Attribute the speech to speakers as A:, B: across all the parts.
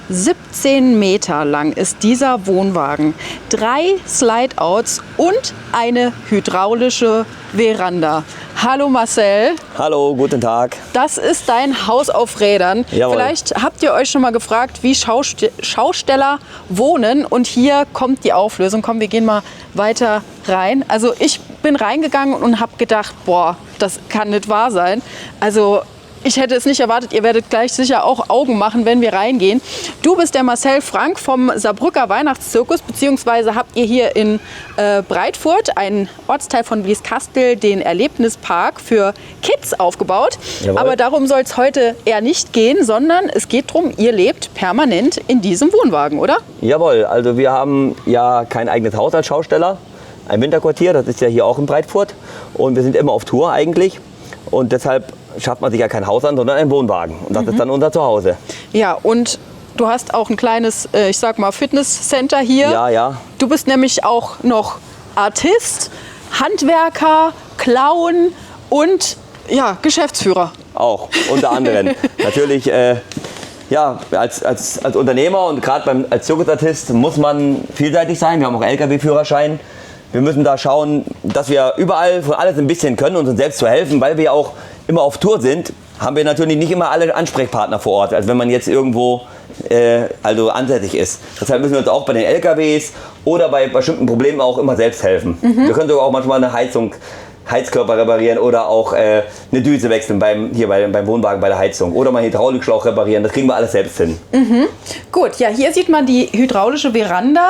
A: 17 Meter lang ist dieser Wohnwagen, 3 Slideouts und eine hydraulische Veranda. Hallo Marcel.
B: Hallo, guten Tag.
A: Das ist dein Haus auf Rädern.
B: Jawohl.
A: Vielleicht habt ihr euch schon mal gefragt, wie Schausteller wohnen. Und hier kommt die Auflösung. Komm, wir gehen mal weiter rein. Also ich bin reingegangen und habe gedacht, boah, das kann nicht wahr sein. Also ich hätte es nicht erwartet, ihr werdet gleich sicher auch Augen machen, wenn wir reingehen. Du bist der Marcel Frank vom Saarbrücker Weihnachtszirkus, beziehungsweise habt ihr hier in Breitfurt, einen Ortsteil von Blieskastel, den Erlebnispark für Kids aufgebaut.
B: Jawohl.
A: Aber darum soll es heute eher nicht gehen, sondern es geht darum, ihr lebt permanent in diesem Wohnwagen, oder?
B: Jawohl, also wir haben ja kein eigenes Haus als Schausteller. Ein Winterquartier, das ist ja hier auch in Breitfurt. Und wir sind immer auf Tour eigentlich. Und deshalb schafft man sich ja kein Haus an, sondern einen Wohnwagen. Und das ist dann unser Zuhause.
A: Ja, und du hast auch ein kleines, ich sag mal, Fitnesscenter hier.
B: Ja, ja.
A: Du bist nämlich auch noch Artist, Handwerker, Clown und ja, Geschäftsführer.
B: Auch, unter anderem. Natürlich, ja, als Unternehmer und gerade als Zirkusartist muss man vielseitig sein. Wir haben auch LKW-Führerschein. Wir müssen da schauen, dass wir überall von alles ein bisschen können, uns selbst zu helfen, weil wir auch immer auf Tour sind, haben wir natürlich nicht immer alle Ansprechpartner vor Ort, als wenn man jetzt irgendwo also ansässig ist. Deshalb müssen wir uns auch bei den LKWs oder bei bestimmten Problemen auch immer selbst helfen. Wir können sogar auch manchmal eine Heizkörper reparieren oder auch eine Düse wechseln beim Wohnwagen bei der Heizung oder mal einen Hydraulikschlauch reparieren. Das kriegen wir alles selbst hin.
A: Gut, ja, hier sieht man die hydraulische Veranda.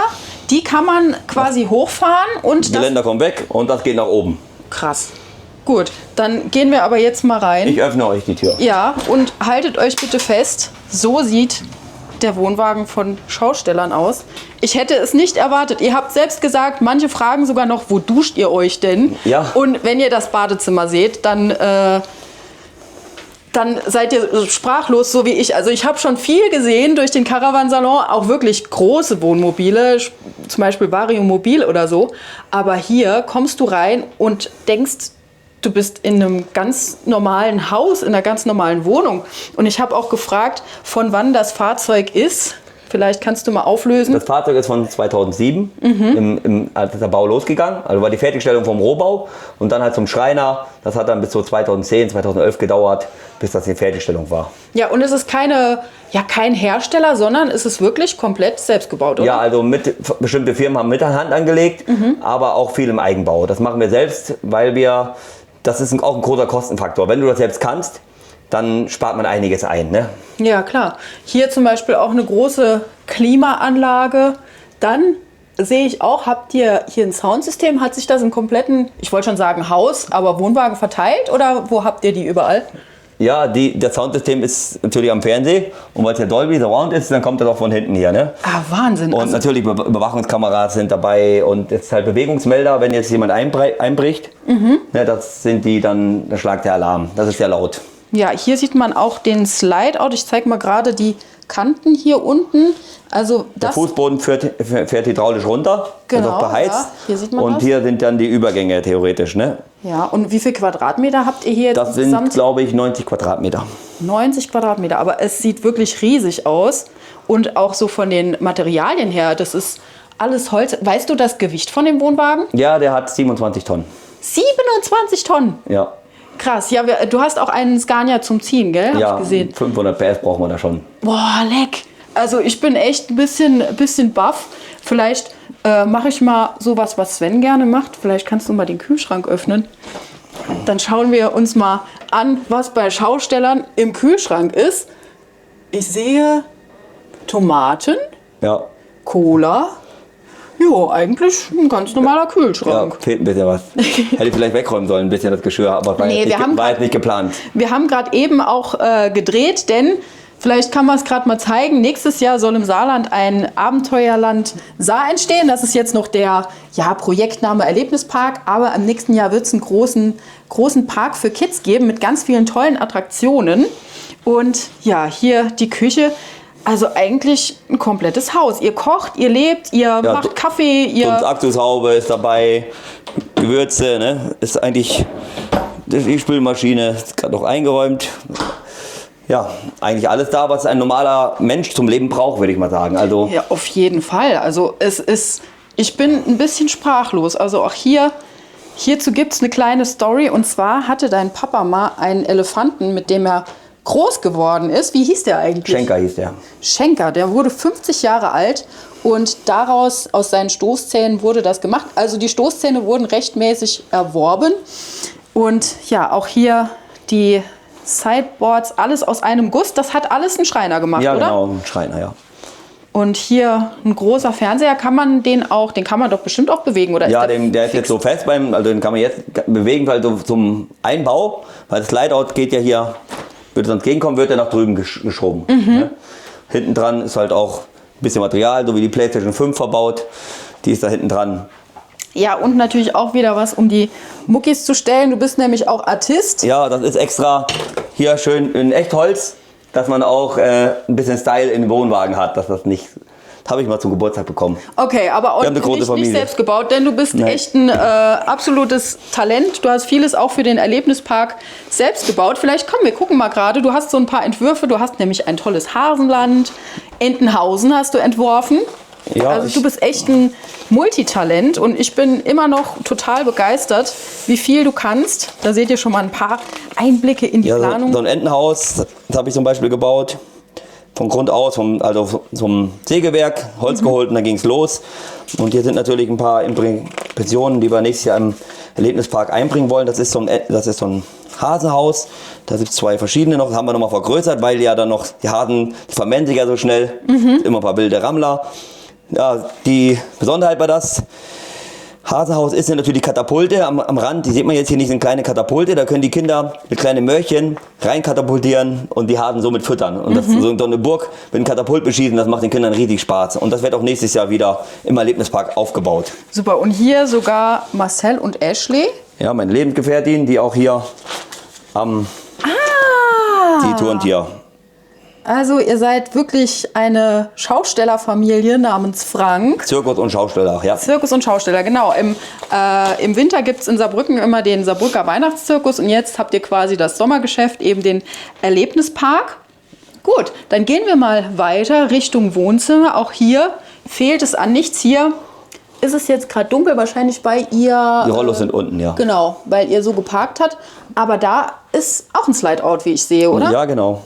A: Die kann man quasi hochfahren und
B: Das Geländer kommt weg und das geht nach oben.
A: Krass. Gut, dann gehen wir aber jetzt mal rein.
B: Ich öffne euch die Tür.
A: Ja, und haltet euch bitte fest, so sieht der Wohnwagen von Schaustellern aus. Ich hätte es nicht erwartet. Ihr habt selbst gesagt, manche fragen sogar noch, wo duscht ihr euch denn?
B: Ja.
A: Und wenn ihr das Badezimmer seht, dann seid ihr sprachlos, so wie ich. Also ich habe schon viel gesehen durch den Caravansalon, auch wirklich große Wohnmobile, zum Beispiel Variomobil oder so. Aber hier kommst du rein und denkst, du bist in einem ganz normalen Haus, in einer ganz normalen Wohnung. Und ich habe auch gefragt, von wann das Fahrzeug ist. Vielleicht kannst du mal auflösen.
B: Das Fahrzeug ist von 2007, als ist der Bau losgegangen. Also war die Fertigstellung vom Rohbau und dann halt zum Schreiner. Das hat dann bis so 2010, 2011 gedauert, bis das die Fertigstellung war.
A: Ja, und es ist kein Hersteller, sondern es ist wirklich komplett selbst gebaut, oder?
B: Ja, also bestimmte Firmen haben mit der Hand angelegt, aber auch viel im Eigenbau. Das machen wir selbst, weil das ist auch ein großer Kostenfaktor. Wenn du das selbst kannst, dann spart man einiges ein. Ne?
A: Ja, klar. Hier zum Beispiel auch eine große Klimaanlage. Dann sehe ich auch, habt ihr hier ein Soundsystem? Hat sich das im kompletten, ich wollte schon sagen Haus, aber Wohnwagen verteilt oder wo habt ihr die überall?
B: Ja, das Soundsystem ist natürlich am Fernsehen und weil es ja Dolby Surround ist, dann kommt das auch von hinten hier. Ne?
A: Ah, Wahnsinn.
B: Und natürlich Überwachungskameras sind dabei und jetzt halt Bewegungsmelder, wenn jetzt jemand einbricht, ne, das sind die dann schlagt der Alarm. Das ist sehr laut.
A: Ja, hier sieht man auch den Slideout. Ich zeige mal gerade die Kanten hier unten. Also
B: Der Fußboden fährt hydraulisch runter,
A: Genau,
B: ist auch beheizt.
A: ja, hier sieht man
B: und
A: das.
B: hier sind dann die Übergänge theoretisch. Ne?
A: Ja, und wie viel Quadratmeter habt ihr hier jetzt
B: Das sind,
A: insgesamt?
B: glaube ich, 90 Quadratmeter.
A: 90 Quadratmeter, aber es sieht wirklich riesig aus. Und auch so von den Materialien her, das ist alles Holz. Weißt du das Gewicht von dem Wohnwagen?
B: Ja, der hat 27 Tonnen.
A: 27 Tonnen?
B: Ja,
A: Krass. Ja, du hast auch einen Scania zum Ziehen, gell? Hab ich gesehen.
B: 500 PS brauchen wir da schon.
A: Boah, leck. Also ich bin echt ein bisschen baff. Vielleicht mache ich mal sowas, was Sven gerne macht. Vielleicht kannst du mal den Kühlschrank öffnen. Dann schauen wir uns mal an, was bei Schaustellern im Kühlschrank ist. Ich sehe Tomaten,
B: Ja,
A: Cola. Jo, eigentlich ein ganz normaler
B: ja,
A: Kühlschrank.
B: fehlt ein bisschen was. Hätte ich vielleicht wegräumen sollen, ein bisschen das Geschirr, aber war,
A: Nee,
B: jetzt nicht geplant.
A: Wir haben gerade eben auch gedreht, denn vielleicht kann man es gerade mal zeigen. Nächstes Jahr soll im Saarland ein Abenteuerland Saar entstehen. Das ist jetzt noch der Projektname Erlebnispark. Aber im nächsten Jahr wird es einen großen Park für Kids geben mit ganz vielen tollen Attraktionen. Und ja, hier die Küche. Also eigentlich ein komplettes Haus. Ihr kocht, ihr lebt, ihr macht Kaffee, ihr...
B: Aktushaube ist dabei, Gewürze, ne? Ist eigentlich die Spülmaschine, ist gerade noch eingeräumt. ja, eigentlich alles da, was ein normaler Mensch zum Leben braucht, würde ich mal sagen. Also
A: Ja, auf jeden Fall. Also ich bin ein bisschen sprachlos. Also auch hierzu gibt es eine kleine Story. Und zwar hatte dein Papa mal einen Elefanten, mit dem er groß geworden ist. Wie hieß der eigentlich?
B: Schenker hieß der.
A: Schenker, der wurde 50 Jahre alt und daraus, aus seinen Stoßzähnen wurde das gemacht. Also die Stoßzähne wurden rechtmäßig erworben. Und ja, auch hier die Sideboards, alles aus einem Guss. Das hat alles ein Schreiner gemacht,
B: Ja,
A: oder?
B: genau, ein Schreiner, ja.
A: Und hier ein großer Fernseher, den kann man doch bestimmt auch bewegen, oder?
B: Ja,
A: ist
B: der ist jetzt so fest also den kann man jetzt bewegen, weil so zum Einbau, weil das Slideout geht ja hier, würde sonst gegenkommen, wird er nach drüben geschoben. Ne? Hinten dran ist halt auch ein bisschen Material, so wie die PlayStation 5 verbaut, die ist da hinten dran.
A: Ja, und natürlich auch wieder was, um die Muckis zu stellen. Du bist nämlich auch Artist.
B: Ja, das ist extra hier schön in Echtholz, dass man auch ein bisschen Style in den Wohnwagen hat, dass das nicht... Das habe ich mal zum Geburtstag bekommen.
A: Okay, aber auch
B: Wir haben eine große
A: nicht
B: Familie.
A: selbst gebaut, denn du bist
B: Nein.
A: echt ein absolutes Talent. Du hast vieles auch für den Erlebnispark selbst gebaut. Vielleicht wir gucken mal gerade. Du hast so ein paar Entwürfe. Du hast nämlich ein tolles Hasenland. Entenhausen hast du entworfen.
B: Ja,
A: Also du bist echt ein Multitalent und ich bin immer noch total begeistert, wie viel du kannst. Da seht ihr schon mal ein paar Einblicke in die
B: ja,
A: Planung.
B: so ein Entenhaus, das habe ich zum Beispiel gebaut. Von Grund aus, vom Sägewerk, Holz geholt und dann ging es los. Und hier sind natürlich ein paar Impressionen, die wir nächstes Jahr im Erlebnispark einbringen wollen. Das ist so ein Hasenhaus. Da gibt es 2 verschiedene noch. Das haben wir nochmal vergrößert, weil ja dann noch die Hasen, die vermehren sich ja so schnell. Immer ein paar wilde Rammler. Ja, die Besonderheit bei das Hasenhaus ist ja natürlich Katapulte am Rand. Die sieht man jetzt hier nicht, sind kleine Katapulte. Da können die Kinder mit kleinen Möhrchen rein katapultieren und die Hasen somit füttern. Und das so eine Burg mit einem Katapult beschießen, das macht den Kindern riesig Spaß. Und das wird auch nächstes Jahr wieder im Erlebnispark aufgebaut.
A: Super, und hier sogar Marcel und Ashley.
B: Ja, meine Lebensgefährtin, die auch hier die turnt hier.
A: Also ihr seid wirklich eine Schaustellerfamilie namens Frank.
B: Zirkus und Schausteller, ja.
A: Zirkus und Schausteller, genau. Im Winter gibt es in Saarbrücken immer den Saarbrücker Weihnachtszirkus und jetzt habt ihr quasi das Sommergeschäft, eben den Erlebnispark. Gut, dann gehen wir mal weiter Richtung Wohnzimmer. Auch hier fehlt es an nichts. Hier ist es jetzt gerade dunkel, wahrscheinlich bei ihr...
B: Die Rollos sind unten, ja.
A: Genau, weil ihr so geparkt habt. Aber da ist auch ein Slideout, wie ich sehe, oder?
B: Ja, genau.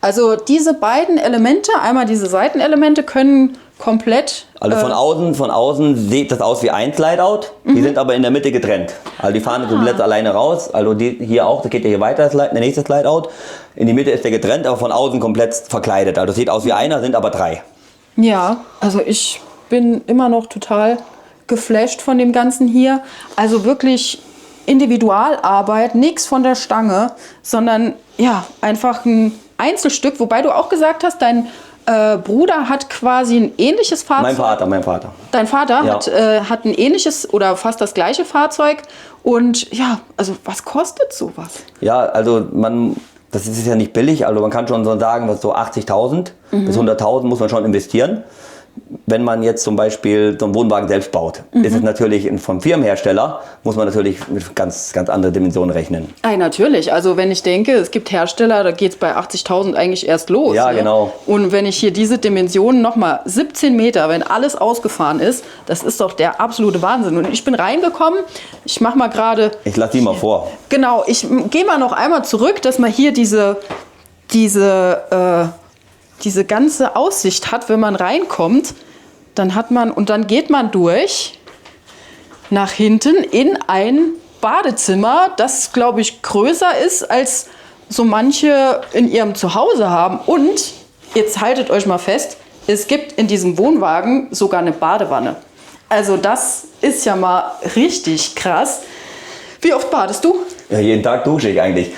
A: Also diese beiden Elemente, einmal diese Seitenelemente, können komplett...
B: Also von außen sieht das aus wie ein Slideout, die sind aber in der Mitte getrennt. Also die fahren komplett alleine raus, also die hier auch, das geht ja hier weiter, der nächste Slideout. In die Mitte ist der getrennt, aber von außen komplett verkleidet. Also das sieht aus wie einer, sind aber 3.
A: Ja, also ich bin immer noch total geflasht von dem Ganzen hier. Also wirklich Individualarbeit, nichts von der Stange, sondern ja, einfach ein Einzelstück. Wobei du auch gesagt hast, dein Bruder hat quasi ein ähnliches Fahrzeug.
B: Mein Vater.
A: Dein Vater
B: Ja.
A: hat ein ähnliches oder fast das gleiche Fahrzeug. Und ja, also was kostet sowas?
B: Ja, also das ist ja nicht billig, also man kann schon so sagen, was so 80.000 bis 100.000 muss man schon investieren. Wenn man jetzt zum Beispiel so einen Wohnwagen selbst baut, ist es natürlich vom Firmenhersteller, muss man natürlich mit ganz andere Dimensionen rechnen.
A: Natürlich. Also wenn ich denke, es gibt Hersteller, da geht es bei 80.000 eigentlich erst los.
B: Ja,
A: ne?
B: genau.
A: Und wenn ich hier diese Dimensionen nochmal 17 Meter, wenn alles ausgefahren ist, das ist doch der absolute Wahnsinn. Und ich bin reingekommen, ich mache mal gerade...
B: Ich lasse die mal vor.
A: Genau, ich gehe mal noch einmal zurück, dass man hier diese ganze Aussicht hat, wenn man reinkommt, dann geht man durch nach hinten in ein Badezimmer, das, glaube ich, größer ist, als so manche in ihrem Zuhause haben. Und, jetzt haltet euch mal fest, es gibt in diesem Wohnwagen sogar eine Badewanne. Also das ist ja mal richtig krass. Wie oft badest du?
B: Ja, jeden Tag dusche ich eigentlich.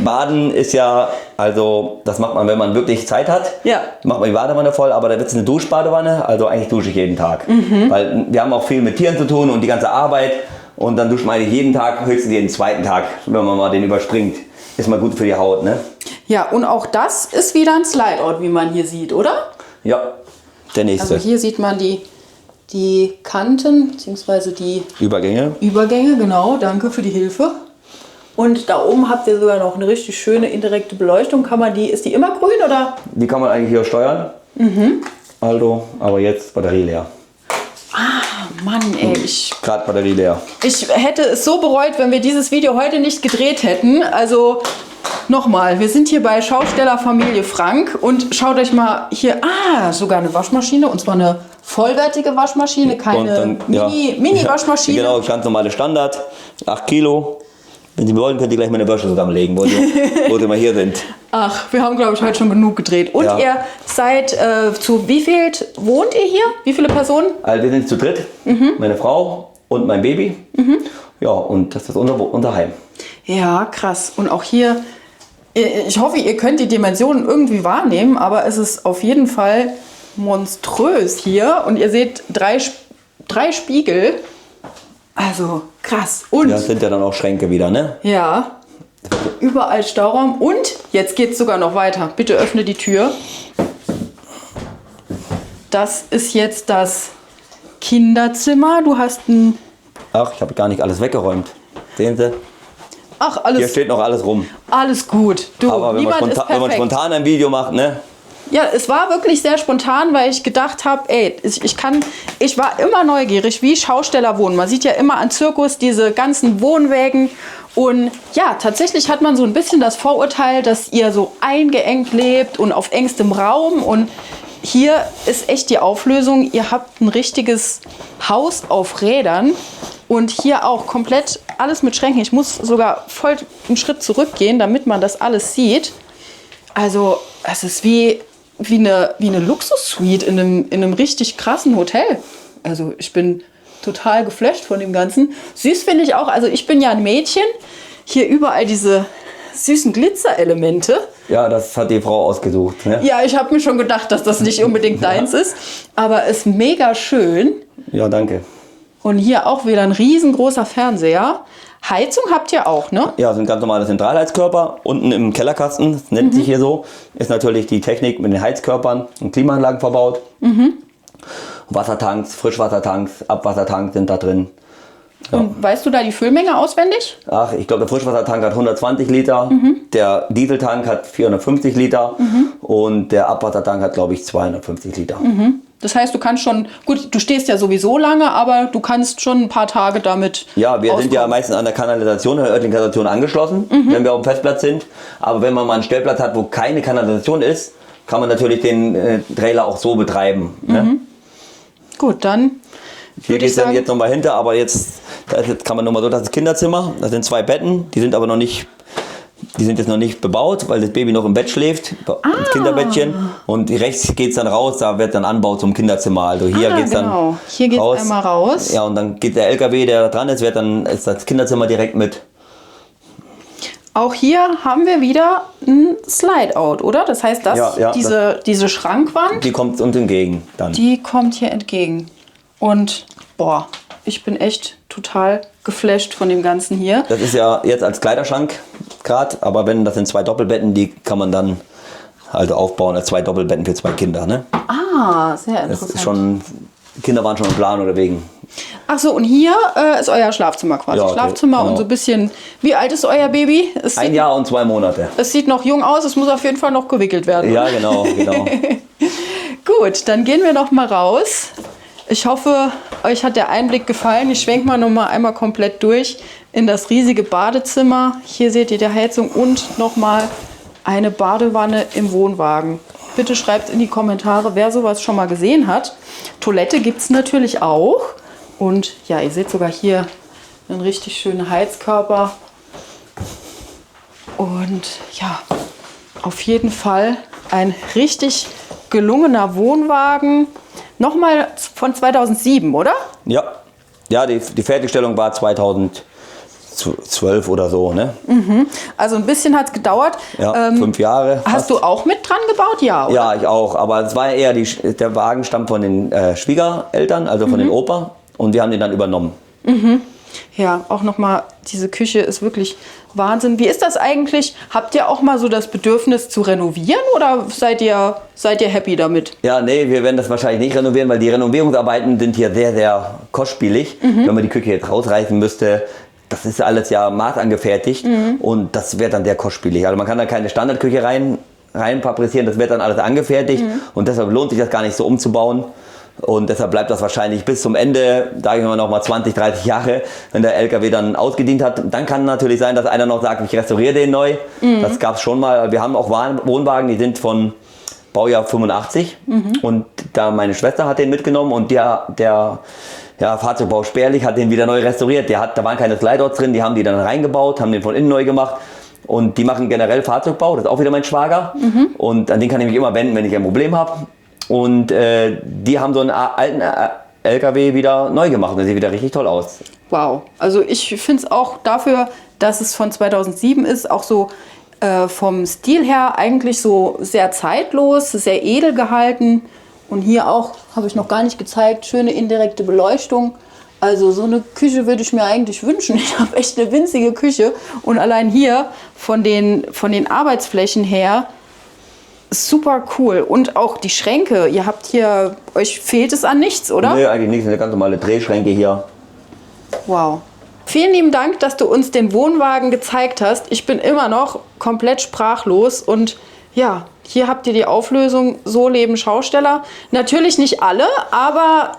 B: Baden ist ja, also das macht man, wenn man wirklich Zeit hat,
A: Ja.
B: macht man die Badewanne voll, aber da wird es eine Duschbadewanne, also eigentlich dusche ich jeden Tag. Weil wir haben auch viel mit Tieren zu tun und die ganze Arbeit und dann duscht man eigentlich jeden Tag, höchstens jeden zweiten Tag, wenn man mal den überspringt. Ist mal gut für die Haut, ne?
A: Ja, und auch das ist wieder ein Slideout, wie man hier sieht, oder?
B: Ja, der nächste.
A: Also hier sieht man die Kanten bzw. die
B: Übergänge.
A: Übergänge, genau. Danke für die Hilfe. Und da oben habt ihr sogar noch eine richtig schöne indirekte Beleuchtung. Ist die immer grün oder?
B: Die kann man eigentlich hier steuern. Also, aber jetzt Batterie leer.
A: Mann, ey,
B: Gerade Batterie leer.
A: ich hätte es so bereut, wenn wir dieses Video heute nicht gedreht hätten. Also nochmal, wir sind hier bei Schaustellerfamilie Frank und schaut euch mal hier, sogar eine Waschmaschine, und zwar eine vollwertige Waschmaschine, keine Mini-Waschmaschine.
B: Genau, ganz normale Standard, 8 Kilo. Wenn Sie wollen, könnt ihr gleich meine Wäsche zusammenlegen, wo Sie mal hier sind.
A: Ach, wir haben, glaube ich, heute schon genug gedreht. Und
B: Ja.
A: ihr seid zu wie viel wohnt ihr hier? Wie viele Personen?
B: Also wir sind zu dritt, meine Frau und mein Baby. Ja, und das ist unser Heim.
A: Ja, krass. Und auch hier, ich hoffe, ihr könnt die Dimensionen irgendwie wahrnehmen, aber es ist auf jeden Fall monströs hier. Und ihr seht drei Spiegel. Also krass. Und
B: Ja, das sind ja dann auch Schränke wieder, ne?
A: ja, überall Stauraum. Und jetzt geht es sogar noch weiter. Bitte öffne die Tür. Das ist jetzt das Kinderzimmer. Du hast ein...
B: Ach, ich habe gar nicht alles weggeräumt. Sehen Sie?
A: Ach,
B: Hier
A: alles,
B: steht noch alles rum.
A: alles gut. Du,
B: Aber wenn
A: niemand
B: man,
A: ist
B: wenn man
A: perfekt.
B: spontan ein Video macht, ne?
A: Ja, es war wirklich sehr spontan, weil ich gedacht habe, ich war immer neugierig, wie Schausteller wohnen. Man sieht ja immer an Zirkus diese ganzen Wohnwägen. Und ja, tatsächlich hat man so ein bisschen das Vorurteil, dass ihr so eingeengt lebt und auf engstem Raum. Und hier ist echt die Auflösung. Ihr habt ein richtiges Haus auf Rädern. Und hier auch komplett alles mit Schränken. Ich muss sogar voll einen Schritt zurückgehen, damit man das alles sieht. Also, es ist wie eine Luxussuite in einem richtig krassen Hotel. Also, ich bin total geflasht von dem Ganzen. Süß finde ich auch. Also, ich bin ja ein Mädchen. Hier überall diese süßen Glitzerelemente.
B: Ja, das hat die Frau ausgesucht. Ne?
A: Ja, ich habe mir schon gedacht, dass das nicht unbedingt deins ist. Aber es ist mega schön.
B: Ja, danke.
A: Und hier auch wieder ein riesengroßer Fernseher. Heizung habt ihr auch, ne?
B: Ja, so ein ganz normaler Zentralheizkörper. Unten im Kellerkasten, das nennt sich hier so, ist natürlich die Technik mit den Heizkörpern und Klimaanlagen verbaut. Wassertanks, Frischwassertanks, Abwassertanks sind da drin.
A: Und weißt du da die Füllmenge auswendig?
B: Ach, ich glaube, der Frischwassertank hat 120 Liter, der Dieseltank hat 450 Liter und der Abwassertank hat, glaube ich, 250 Liter.
A: Das heißt, du kannst schon, gut, du stehst ja sowieso lange, aber du kannst schon ein paar Tage damit
B: Ja, wir sind ja
A: auskommen.
B: meistens an der Kanalisation, an der örtlichen Kanalisation angeschlossen, wenn wir auf dem Festplatz sind. Aber wenn man mal einen Stellplatz hat, wo keine Kanalisation ist, kann man natürlich den Trailer auch so betreiben. Ne?
A: Gut, dann
B: Hier
A: würde
B: geht
A: ich
B: es dann
A: sagen,
B: jetzt nochmal hinter, aber jetzt kann man nochmal so, das ist das Kinderzimmer, das sind 2 Betten, die sind aber noch nicht, die sind jetzt noch nicht bebaut, weil das Baby noch im Bett schläft, ins Kinderbettchen. Und rechts geht es dann raus, da wird dann Anbau zum Kinderzimmer. Also hier geht es
A: genau.
B: dann
A: Hier geht's
B: raus.
A: einmal raus.
B: Ja, und dann geht der LKW, der da dran ist, ist das Kinderzimmer direkt mit.
A: auch hier haben wir wieder ein Slide-Out, oder? Das heißt,
B: Ja,
A: diese Schrankwand,
B: Die kommt uns entgegen dann.
A: die kommt hier entgegen. Und boah, ich bin echt total geflasht von dem Ganzen hier.
B: Das ist ja jetzt als Kleiderschrank gerade, aber das sind 2 Doppelbetten, die kann man dann also aufbauen als 2 Doppelbetten für 2 Kinder. Ne?
A: Sehr
B: Das
A: interessant.
B: ist schon, Kinder waren schon im Plan oder wegen.
A: Ach so, und hier ist euer Schlafzimmer quasi.
B: Ja, okay,
A: Schlafzimmer
B: genau.
A: und so ein bisschen. Wie alt ist euer Baby?
B: 1 Jahr und 2 Monate.
A: Es sieht noch jung aus, es muss auf jeden Fall noch gewickelt werden.
B: Ja, genau.
A: Gut, dann gehen wir noch mal raus. Ich hoffe, euch hat der Einblick gefallen. Ich schwenke mal noch mal einmal komplett durch in das riesige Badezimmer. Hier seht ihr die Heizung und noch mal eine Badewanne im Wohnwagen. Bitte schreibt in die Kommentare, wer sowas schon mal gesehen hat. Toilette gibt es natürlich auch. Und ja, ihr seht sogar hier einen richtig schönen Heizkörper. Und ja, auf jeden Fall ein richtig gelungener Wohnwagen. Nochmal von 2007, oder?
B: Ja, die Fertigstellung war 2012 oder so. Ne?
A: Also ein bisschen hat es gedauert.
B: Ja, 5 Jahre.
A: Hast
B: fast.
A: du auch mit dran gebaut? Ja, oder?
B: Ja, ich auch. Aber es war eher, der Wagen stammt von den Schwiegereltern, also von den Opa. Und wir haben den dann übernommen.
A: Ja, auch nochmal, diese Küche ist wirklich Wahnsinn. Wie ist das eigentlich? Habt ihr auch mal so das Bedürfnis zu renovieren oder seid ihr happy damit?
B: Ja, nee, wir werden das wahrscheinlich nicht renovieren, weil die Renovierungsarbeiten sind hier sehr, sehr kostspielig. Wenn man die Küche jetzt rausreißen müsste, das ist alles ja maßangefertigt und das wird dann sehr kostspielig. Also man kann da keine Standardküche rein fabrizieren, das wird dann alles angefertigt und deshalb lohnt sich das gar nicht so umzubauen. Und deshalb bleibt das wahrscheinlich bis zum Ende, sage ich mal noch mal 20, 30 Jahre, wenn der LKW dann ausgedient hat. Dann kann natürlich sein, dass einer noch sagt, ich restauriere den neu. Das gab es schon mal. Wir haben auch Wohnwagen, die sind von Baujahr 85 und da meine Schwester hat den mitgenommen und der Fahrzeugbau Sperlich hat den wieder neu restauriert. Da waren keine Slideouts drin, die haben die dann reingebaut, haben den von innen neu gemacht. Und die machen generell Fahrzeugbau, das ist auch wieder mein Schwager. Und an den kann ich mich immer wenden, wenn ich ein Problem habe. Und die haben so einen alten LKW wieder neu gemacht und der sieht wieder richtig toll aus.
A: Wow, also ich finde es auch dafür, dass es von 2007 ist, auch so vom Stil her eigentlich so sehr zeitlos, sehr edel gehalten. Und hier auch, habe ich noch gar nicht gezeigt, schöne indirekte Beleuchtung. Also so eine Küche würde ich mir eigentlich wünschen. Ich habe echt eine winzige Küche und allein hier von den Arbeitsflächen her super cool. Und auch die Schränke. Ihr habt hier, euch fehlt es an nichts, oder?
B: Nee, eigentlich nichts. Eine ganz normale Drehschränke hier.
A: Wow. Vielen lieben Dank, dass du uns den Wohnwagen gezeigt hast. Ich bin immer noch komplett sprachlos und ja, hier habt ihr die Auflösung So leben Schausteller. Natürlich nicht alle, aber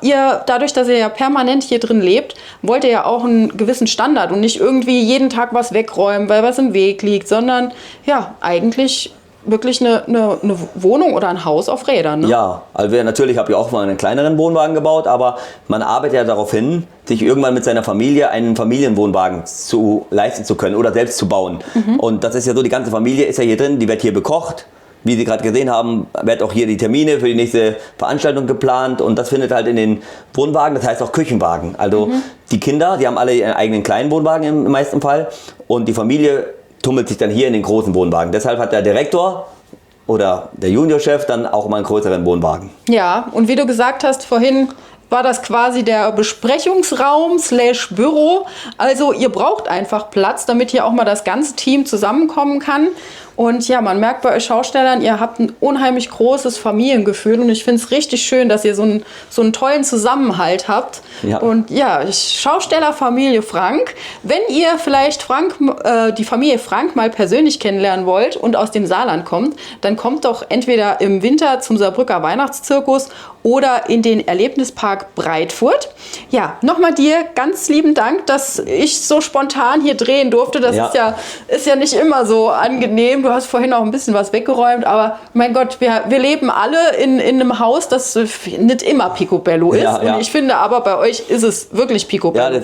A: dadurch, dass ihr ja permanent hier drin lebt, wollt ihr ja auch einen gewissen Standard und nicht irgendwie jeden Tag was wegräumen, weil was im Weg liegt, sondern ja, eigentlich wirklich eine Wohnung oder ein Haus auf Rädern. Ne?
B: Ja, also natürlich habe ich auch mal einen kleineren Wohnwagen gebaut, aber man arbeitet ja darauf hin, sich irgendwann mit seiner Familie einen Familienwohnwagen leisten zu können oder selbst zu bauen. Und das ist ja so, die ganze Familie ist ja hier drin, die wird hier bekocht. Wie Sie gerade gesehen haben, wird auch hier die Termine für die nächste Veranstaltung geplant und das findet halt in den Wohnwagen, das heißt auch Küchenwagen. Also die Kinder, die haben alle ihren eigenen kleinen Wohnwagen im meisten Fall und die Familie tummelt sich dann hier in den großen Wohnwagen. Deshalb hat der Direktor oder der Juniorchef dann auch mal einen größeren Wohnwagen.
A: Ja, und wie du gesagt hast vorhin, war das quasi der Besprechungsraum / Büro. Also ihr braucht einfach Platz, damit hier auch mal das ganze Team zusammenkommen kann. Und ja, man merkt bei euch Schaustellern, ihr habt ein unheimlich großes Familiengefühl. Und ich finde es richtig schön, dass ihr so einen tollen Zusammenhalt habt. Ja. Und ja, Schaustellerfamilie Frank. Wenn ihr vielleicht die Familie Frank mal persönlich kennenlernen wollt und aus dem Saarland kommt, dann kommt doch entweder im Winter zum Saarbrücker Weihnachtszirkus oder in den Erlebnispark Breitfurt. Ja, nochmal dir ganz lieben Dank, dass ich so spontan hier drehen durfte. Das ist ja nicht immer so angenehm. Du hast vorhin auch ein bisschen was weggeräumt, aber mein Gott, wir leben alle in einem Haus, das nicht immer picobello ist. Ja, ja. Und ich finde aber, bei euch ist es wirklich picobello,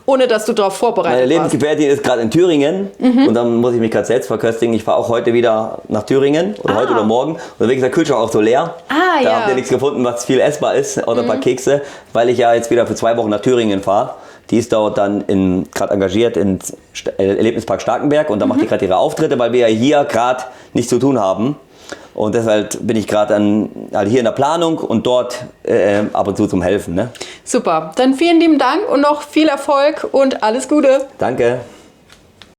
A: ohne dass du darauf vorbereitet warst.
B: Meine Lebensgefährtin ist gerade in Thüringen und dann muss ich mich gerade selbst verköstigen. Ich fahre auch heute wieder nach Thüringen oder heute oder morgen. Und deswegen ist der Kühlschrank auch so leer. Da habt ihr nichts gefunden, was viel essbar ist, oder ein paar Kekse, weil ich ja jetzt wieder für 2 Wochen nach Thüringen fahre. Die ist dort dann gerade engagiert im Erlebnispark Starkenberg und da macht die gerade ihre Auftritte, weil wir ja hier gerade nichts zu tun haben. Und deshalb bin ich gerade hier in der Planung und dort ab und zu zum Helfen. Ne?
A: Super, dann vielen lieben Dank und noch viel Erfolg und alles Gute.
B: Danke.